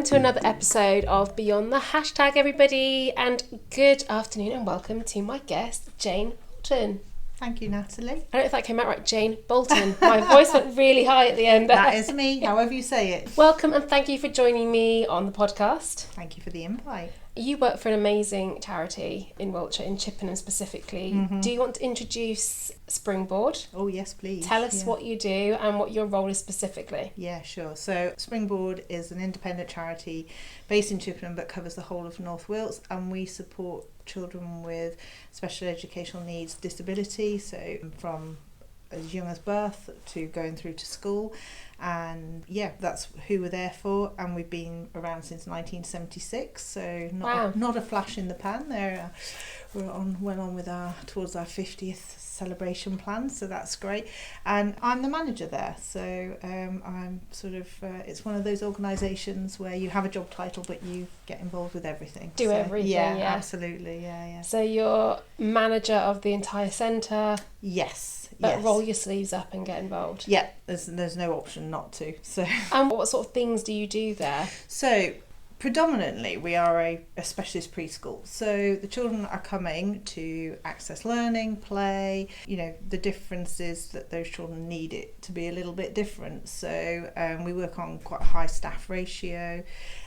to another episode of Beyond the Hashtag, everybody, and good afternoon and welcome to my guest, Jane Boulton. Thank you, Natalie. I don't know if that came out right, Jane Boulton. My voice went really high at the end there. That is me, however you say it. Welcome and thank you for joining me on the podcast. Thank you for the invite. You work for an amazing charity in Wiltshire, in Chippenham specifically. Mm-hmm. Do you want to introduce Springboard? Oh, yes, please. Tell us what you do and what your role is specifically. Yeah, sure. So Springboard is an independent charity based in Chippenham but covers the whole of North Wilts, and we support children with special educational needs, disability, so from as young as birth to going through to school. And yeah, that's who we're there for, and we've been around since 1976, so not a flash in the pan there. We're well on with towards our 50th celebration plan, so that's great. And I'm the manager there, so I'm sort of it's one of those organisations where you have a job title but you get involved with everything. Everything. Yeah, absolutely. Yeah. So you're manager of the entire centre. Yes. But roll your sleeves up and get involved. Yeah, there's no option not to. So. And what sort of things do you do there? So predominantly we are a specialist preschool. So the children are coming to access learning, play. You know, the difference is that those children need it to be a little bit different. So we work on quite a high staff ratio,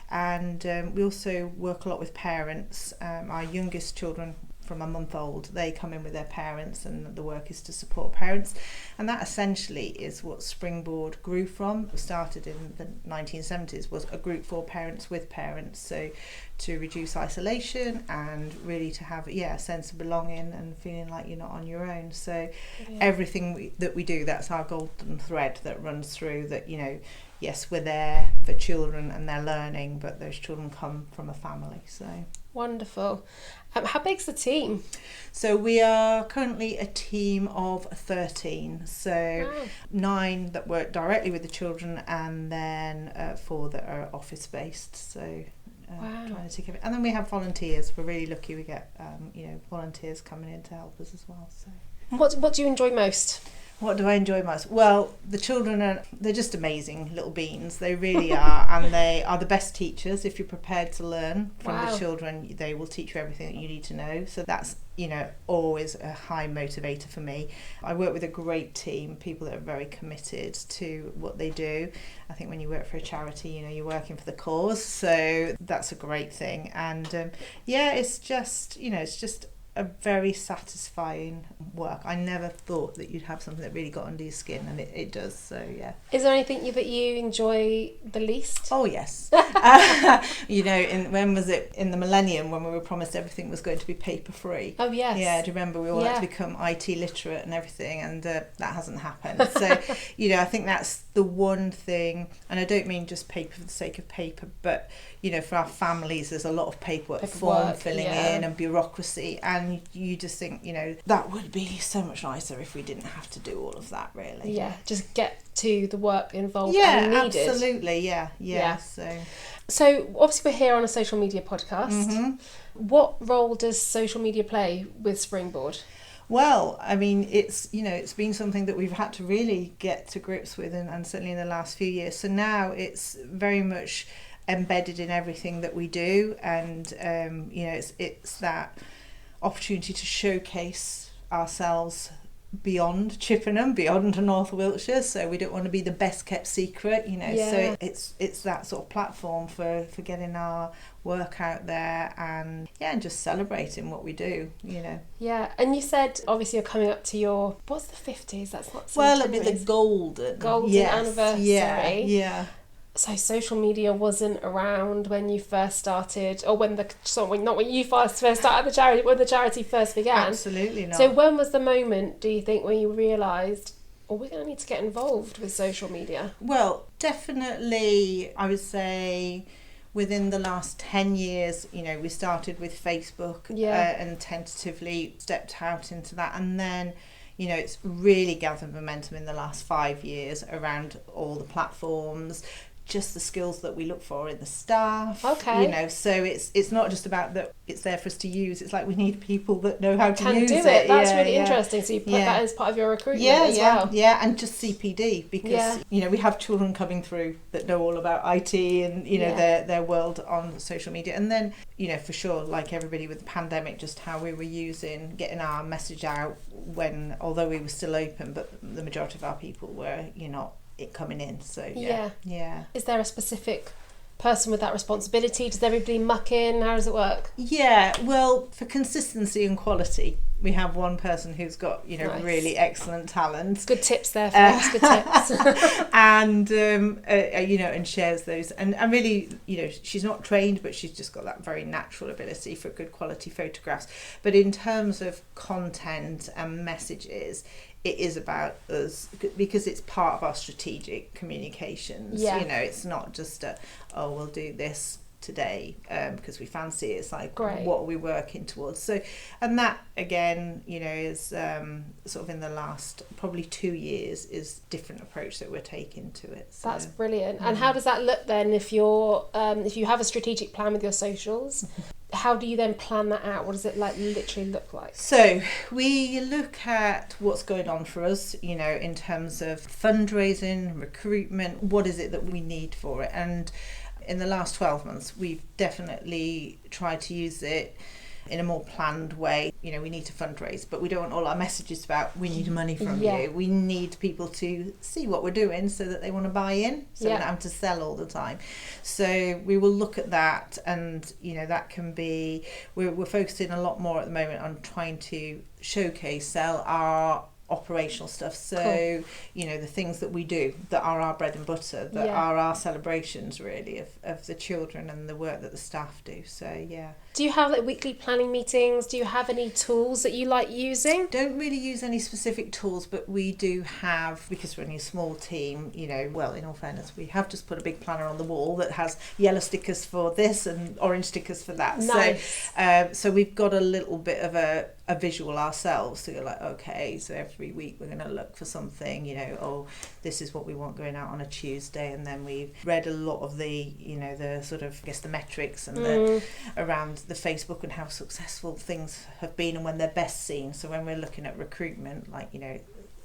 and we also work a lot with parents. Our youngest children, from a month old, they come in with their parents, and the work is to support parents, and that essentially is what Springboard grew from. It started in the 1970s, was a group for parents with parents, so to reduce isolation and really to have a sense of belonging and feeling like you're not on your own. So everything that we do, that's our golden thread that runs through that. You know, yes, we're there for children and they're learning, but those children come from a family. So wonderful. How big's the team? So we are currently a team of 13. So 9 that work directly with the children, and then 4 that are office based. So trying to take it. And then we have volunteers. We're really lucky. We get volunteers coming in to help us as well. So what do you enjoy most? What do I enjoy most? Well, the children they're just amazing little beans. They really are, and they are the best teachers. If you're prepared to learn from the children, they will teach you everything that you need to know. So that's, always a high motivator for me. I work with a great team, people that are very committed to what they do. I think when you work for a charity, you're working for the cause. So that's a great thing. And it's just a very satisfying work. I never thought that you'd have something that really got under your skin, and it does. So yeah. Is there anything that you enjoy the least? Oh yes. When was it, in the millennium, when we were promised everything was going to be paper free? Oh yes. Yeah. Do you remember we all had to become IT literate and everything, and that hasn't happened. So I think that's the one thing, and I don't mean just paper for the sake of paper, but for our families there's a lot of paperwork, form filling in and bureaucracy, and you just think that would be so much nicer if we didn't have to do all of that, really. Yeah, just get to the work involved and needed. Absolutely. Yeah. So obviously we're here on a social media podcast. Mm-hmm. What role does social media play with Springboard? Well, I mean, it's been something that we've had to really get to grips with, and certainly in the last few years. So now it's very much embedded in everything that we do, and it's that opportunity to showcase ourselves beyond Chippenham, beyond North Wiltshire. So we don't want to be the best kept secret, so it's that sort of platform for getting our work out there, and just celebrating what we do. And you said obviously you're coming up to your, what's the 50s? That's not so it'll be the golden anniversary. Yeah. So social media wasn't around when you first started, or not when you first started the charity, when the charity first began. Absolutely not. So when was the moment, do you think, when you realised, we're going to need to get involved with social media? Well, definitely, I would say within the last 10 years, we started with Facebook and tentatively stepped out into that, and then it's really gathered momentum in the last 5 years around all the platforms, just the skills that we look for in the staff. Okay. You know, so it's not just about that it's there for us to use. It's like we need people that know how to Can use do it. That's really interesting. So you put that as part of your recruitment as well. Yeah, and just CPD because you know we have children coming through that know all about IT and you know their world on social media, and then you know for sure like everybody with the pandemic, just how we were getting our message out when although we were still open, but the majority of our people were it coming in. So yeah. Is there a specific person with that responsibility? Does everybody muck in? How does it work? Yeah, well, for consistency and quality, we have one person who's got really excellent talent. Good tips there, folks. Good tips. And and shares those. And really, she's not trained, but she's just got that very natural ability for good quality photographs. But in terms of content and messages, it is about us because it's part of our strategic communications. It's not just we'll do this today because we fancy it. It's like what are we working towards? So, and that again is sort of in the last probably 2 years is different approach that we're taking to it. So, that's brilliant. And how does that look then if you have a strategic plan with your socials? How do you then plan that out? What does it literally look like? So we look at what's going on for us, in terms of fundraising, recruitment, what is it that we need for it? And in the last 12 months, we've definitely tried to use it in a more planned way. We need to fundraise, but we don't want all our messages about we need money from you. We need people to see what we're doing so that they want to buy in, so we don't have to sell all the time. So we will look at that, and that can be we're focusing a lot more at the moment on trying to sell our operational stuff, so the things that we do that are our bread and butter, that are our celebrations really of the children and the work that the staff do. So do you have weekly planning meetings? Do you have any tools that you like using? Don't really use any specific tools, but we do have, because we're only a small team, well, in all fairness, we have just put a big planner on the wall that has yellow stickers for this and orange stickers for that. Nice. So we've got a little bit of a visual ourselves, so you're like, okay, so every week we're going to look for something, this is what we want going out on a Tuesday, and then we've read a lot of the the sort of the metrics and the around the Facebook and how successful things have been and when they're best seen. So when we're looking at recruitment,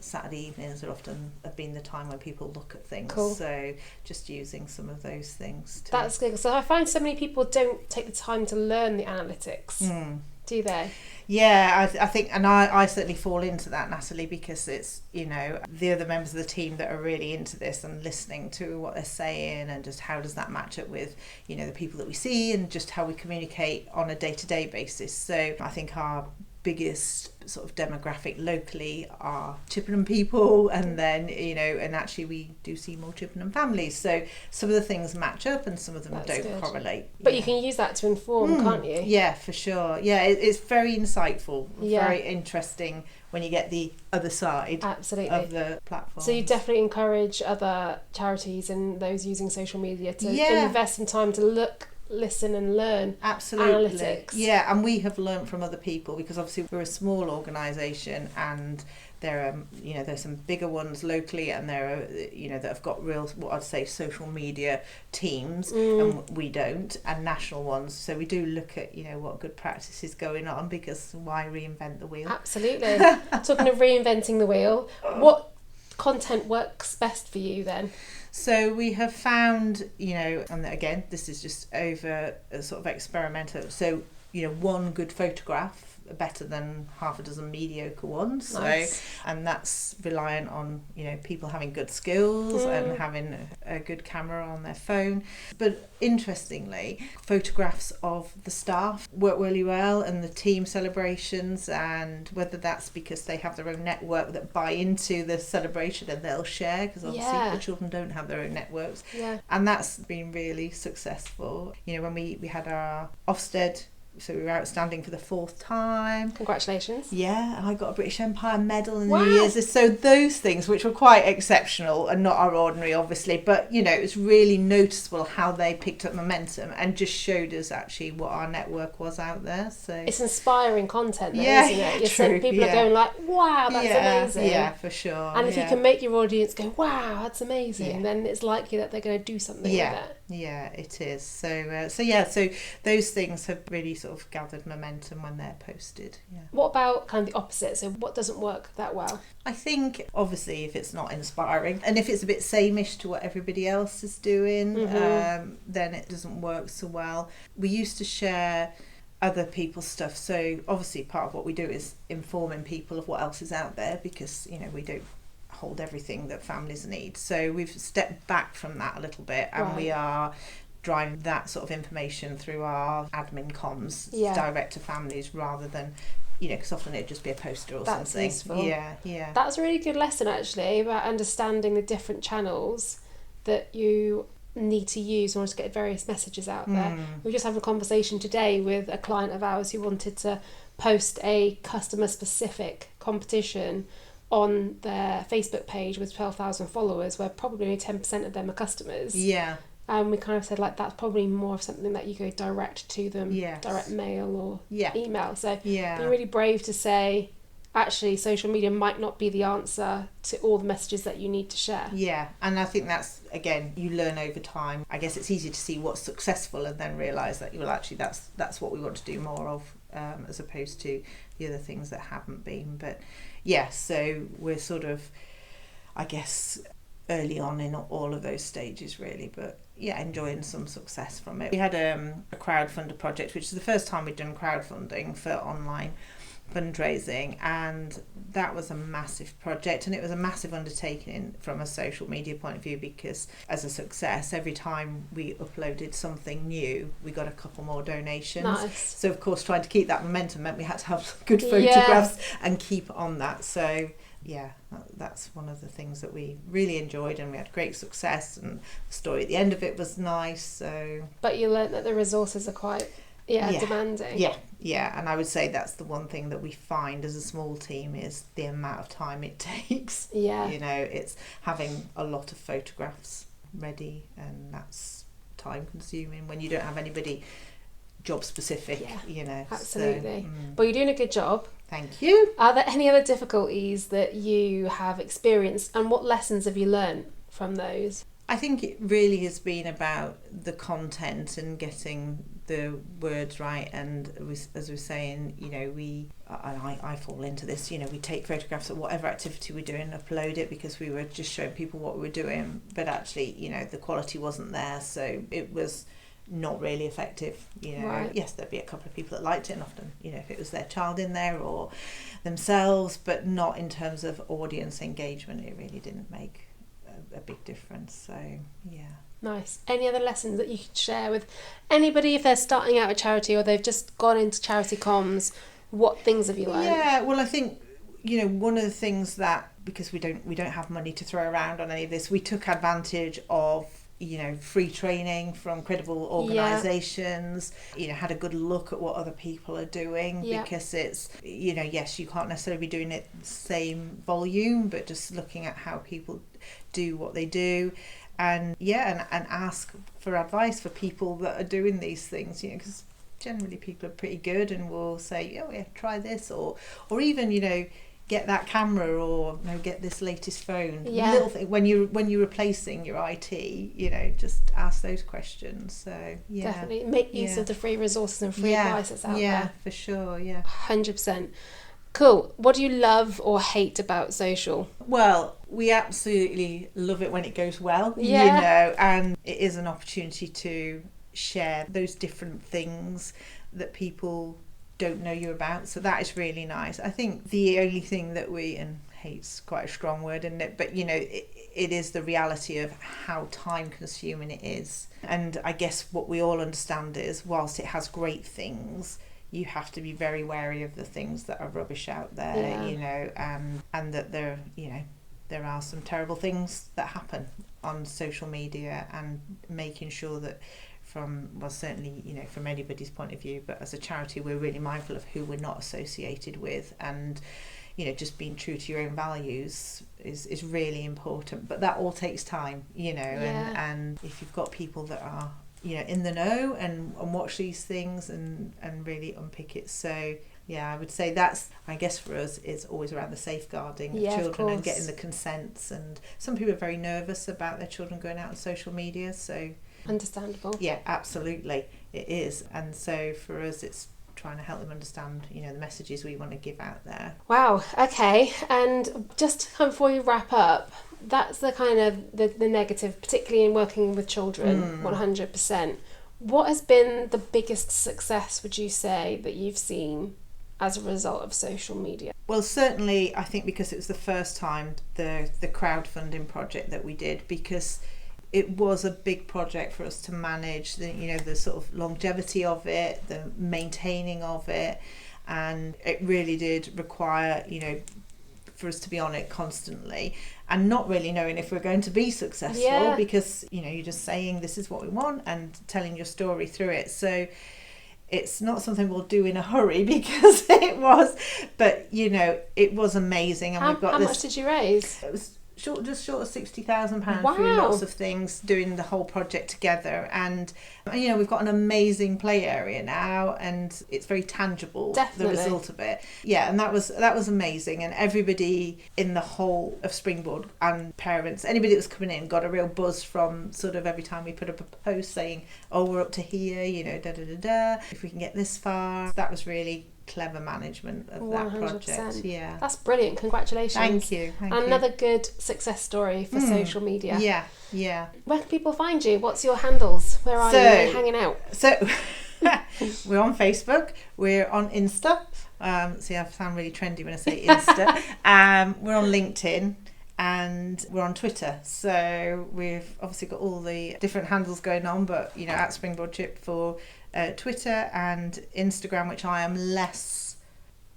Saturday evenings are often have been the time when people look at things. Cool. So just using some of those things that's good. So I find so many people don't take the time to learn the analytics. Do they? Yeah, I think, and I certainly fall into that, Natalie, because it's, the other members of the team that are really into this and listening to what they're saying, and just how does that match up with, the people that we see, and just how we communicate on a day-to-day basis. So I think our biggest sort of demographic locally are Chippenham people, and then and actually we do see more Chippenham families, so some of the things match up and some of them don't correlate, but you can use that to inform, can't you? Yeah, for sure. It's very insightful, very interesting when you get the other side of the platform. So you definitely encourage other charities and those using social media to invest in time to look, listen and learn. Absolutely. Analytics. And we have learned from other people, because obviously we're a small organisation, and there are there's some bigger ones locally, and there are that have got real, what I'd say, social media teams, and we don't, and national ones. So we do look at what good practice is going on, because why reinvent the wheel? Absolutely. Talking of reinventing the wheel, what content works best for you then? So we have found, and again, this is just over a sort of experimental. So, one good photograph better than half a dozen mediocre ones. Nice. So, and that's reliant on people having good skills and having a good camera on their phone. But interestingly, photographs of the staff work really well, and the team celebrations, and whether that's because they have their own network that buy into the celebration and they'll share, because obviously the children don't have their own networks, and that's been really successful. When we had our Ofsted So we were outstanding for the 4th time. Congratulations. Yeah, I got a British Empire medal in Wow. the New Year's. So those things, which were quite exceptional and not our ordinary, obviously, but it was really noticeable how they picked up momentum and just showed us actually what our network was out there. So it's inspiring content, though, isn't it? True. People are going like, "Wow, that's amazing!" Yeah, for sure. And if you can make your audience go, "Wow, that's amazing," then it's likely that they're going to do something with it. Yeah, it is. So those things have really sort of gathered momentum when they're posted. Yeah. What about kind of the opposite? So what doesn't work that well? I think obviously if it's not inspiring and if it's a bit sameish to what everybody else is doing, then it doesn't work so well. We used to share other people's stuff, so obviously part of what we do is informing people of what else is out there, because we don't hold everything that families need. So we've stepped back from that a little bit, and we are driving that sort of information through our admin comms direct to families, rather than because often it'd just be a poster or That's something. Useful. Yeah. That's a really good lesson, actually, about understanding the different channels that you need to use in order to get various messages out there. We just had a conversation today with a client of ours who wanted to post a customer specific competition on their Facebook page with 12,000 followers, where probably only 10% of them are customers. Yeah. And we kind of said, like, that's probably more of something that you go direct to them, direct mail or email. So be really brave to say, actually, social media might not be the answer to all the messages that you need to share. Yeah, and I think that's, again, you learn over time. I guess it's easy to see what's successful and then realise that, actually, that's what we want to do more of, as opposed to the other things that haven't been. But so we're sort of, I guess, early on in all of those stages, really, but enjoying some success from it. We had a crowdfunder project, which is the first time we'd done crowdfunding for online fundraising, and that was a massive project, and it was a massive undertaking from a social media point of view, because as a success, every time we uploaded something new, we got a couple more donations. Nice. So of course, trying to keep that momentum meant we had to have good photographs and keep on that. So that's one of the things that we really enjoyed, and we had great success, and the story at the end of it was nice. So, but you learnt that the resources are quite demanding. And I would say that's the one thing that we find as a small team is the amount of time it takes. It's having a lot of photographs ready, and that's time consuming when you don't have anybody job specific. Absolutely. But you're doing a good job. Thank you. Are there any other difficulties that you have experienced, and what lessons have you learned from those? I think it really has been about the content and getting the words right, and as we're saying, I fall into this, we take photographs of whatever activity we're doing, upload it, because we were just showing people what we were doing, but actually, the quality wasn't there, so it was not really effective. Yes, there'd be a couple of people that liked it, and often, if it was their child in there or themselves, but not in terms of audience engagement. It really didn't make a big difference. So Nice. Any other lessons that you could share with anybody if they're starting out a charity or they've just gone into charity comms? What things have you learned? Well, I think one of the things that, because we don't have money to throw around on any of this, we took advantage of free training from credible organisations, had a good look at what other people are doing, because it's, yes, you can't necessarily be doing it the same volume, but just looking at how people do what they do, and ask for advice for people that are doing these things, because generally people are pretty good and will say, try this, or even, get that camera, or get this latest phone. Little thing when you're replacing your IT, just ask those questions. So definitely make use of the free resources and free advice that's out there. Yeah, for sure. 100%. Cool. What do you love or hate about social? Well, we absolutely love it when it goes well, and it is an opportunity to share those different things that people don't know you about, so that is really nice. I think the only thing that and hate's quite a strong word, isn't it, but it is the reality of how time consuming it is, and I guess what we all understand is, whilst it has great things, you have to be very wary of the things that are rubbish out there, and that there are some terrible things that happen on social media, and making sure that certainly, from anybody's point of view, but as a charity, we're really mindful of who we're not associated with, and just being true to your own values is really important. But that all takes time, and if you've got people that are in the know and watch these things and really unpick it. So yeah, I would say that's, I guess for us, it's always around the safeguarding of children and getting the consents. And some people are very nervous about their children going out on social media. So understandable. Yeah, absolutely, it is. And so for us, it's trying to help them understand, the messages we want to give out there. Wow. Okay. And just before you wrap up, that's the kind of the negative, particularly in working with children. 100%. What has been the biggest success, would you say, that you've seen as a result of social media? Well, certainly I think because it was the first time the crowdfunding project that we did, because it was a big project for us to manage the sort of longevity of it, the maintaining of it, and it really did require for us to be on it constantly and not really knowing if we're going to be successful, because you're just saying this is what we want and telling your story through it. So it's not something we'll do in a hurry, because it was amazing. And how much did you raise? It was just short of £60,000 Wow. through lots of things, doing the whole project together. And we've got an amazing play area now, and it's very tangible. Definitely. The result of it. Yeah, and that was amazing. And everybody in the whole of Springboard, and parents, anybody that was coming in, got a real buzz from sort of every time we put up a post saying, oh, we're up to here, if we can get this far. That was really clever management of 100%. That project. Yeah, that's brilliant. Congratulations. Thank you. Another good success story for social media. Yeah. Where can people find you? What's your handles? Where are you? Where are you hanging out? So we're on Facebook, we're on Insta. See, I sound really trendy when I say Insta. We're on LinkedIn, and we're on Twitter. So we've obviously got all the different handles going on, but at Springboard Chip for Twitter, and Instagram, which I am less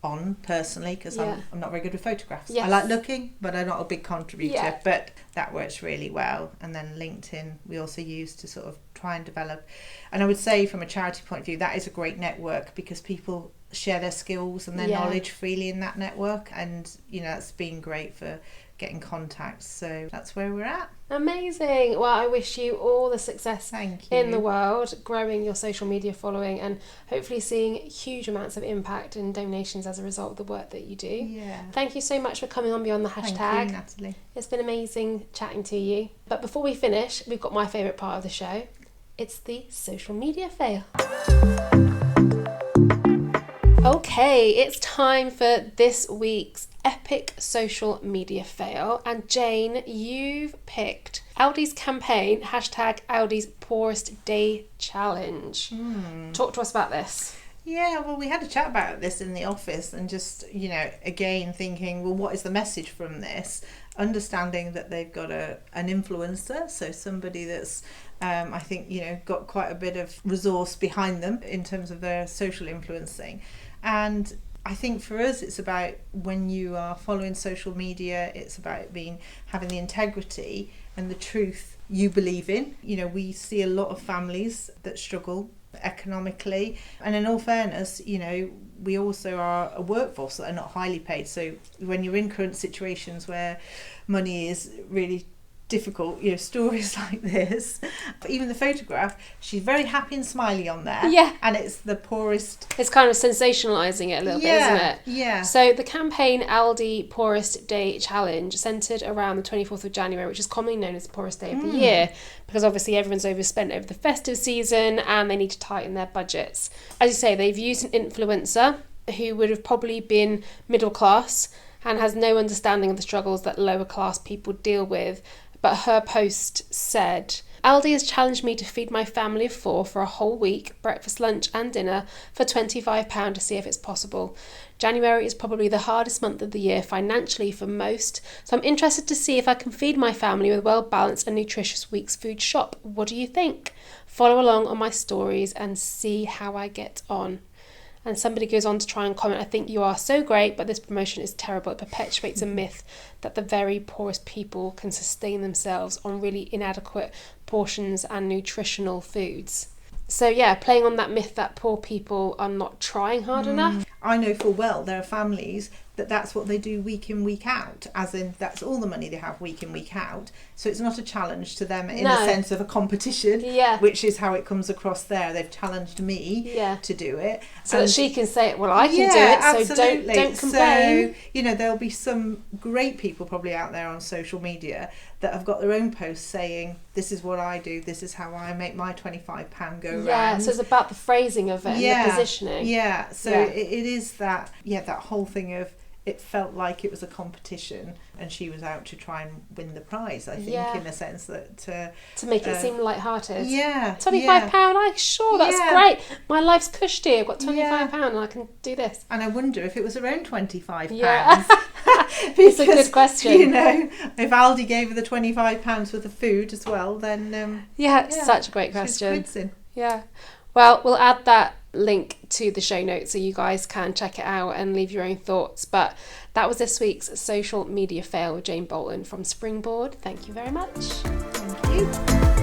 on personally, because I'm not very good with photographs. I like looking, but I'm not a big contributor. But that works really well. And then LinkedIn we also use to sort of try and develop. And I would say from a charity point of view, that is a great network, because people share their skills and their knowledge freely in that network, and that's been great for getting contacts. So that's where we're at. Amazing. Well, I wish you all the success in the world, growing your social media following, and hopefully seeing huge amounts of impact and donations as a result of the work that you do. Yeah. Thank you so much for coming on Beyond the Hashtag. Thank you, Natalie. It's been amazing chatting to you. But before we finish, we've got my favourite part of the show. It's the social media fail. Okay, it's time for this week's epic social media fail. And Jane, you've picked Aldi's campaign, #Aldi's Poorest Day Challenge. Talk to us about this. Yeah, well, we had a chat about this in the office, and just, again thinking, well, what is the message from this? Understanding that they've got an influencer, so somebody that's I think got quite a bit of resource behind them in terms of their social influencing. And I think for us, it's about, when you are following social media, it's about having the integrity and the truth you believe in. We see a lot of families that struggle economically, and in all fairness, we also are a workforce that are not highly paid. So when you're in current situations where money is really difficult, stories like this, but even the photograph, she's very happy and smiley on there, and it's the poorest. It's kind of sensationalizing it a little bit, isn't it? Yeah. So the campaign Aldi Poorest Day Challenge centred around the 24th of January, which is commonly known as the poorest day of the year, because obviously everyone's overspent over the festive season and they need to tighten their budgets. As you say, they've used an influencer who would have probably been middle class and has no understanding of the struggles that lower class people deal with. But her post said, Aldi has challenged me to feed my family of 4 for a whole week, breakfast, lunch and dinner, for £25 to see if it's possible. January is probably the hardest month of the year financially for most, so I'm interested to see if I can feed my family with a well-balanced and nutritious week's food shop. What do you think? Follow along on my stories and see how I get on. And somebody goes on to try and comment, I think you are so great, but this promotion is terrible. It perpetuates a myth that the very poorest people can sustain themselves on really inadequate portions and nutritional foods. So yeah, playing on that myth that poor people are not trying hard enough. I know full well there are families that's what they do week in, week out, as in that's all the money they have week in, week out. So it's not a challenge to them in the sense of a competition, which is how it comes across there. They've challenged me to do it. So that she can say, well, I can do it, so absolutely. don't complain. So, there'll be some great people probably out there on social media that have got their own posts saying, this is what I do, this is how I make my £25 go round. Yeah, so it's about the phrasing of it and the positioning. Yeah, so it is that whole thing of, it felt like it was a competition and she was out to try and win the prize, I think, in a sense that... to make it seem light-hearted. Yeah. £25, that's great. My life's cushy, I've got £25 and I can do this. And I wonder if it was around £25. Yeah. It's a good question. If Aldi gave her the £25 worth of food as well, then... it's such a great question. She's quidsing. Yeah. Well, we'll add that link to the show notes so you guys can check it out and leave your own thoughts. But that was this week's social media fail with Jane Boulton from Springboard. Thank you very much. Thank you.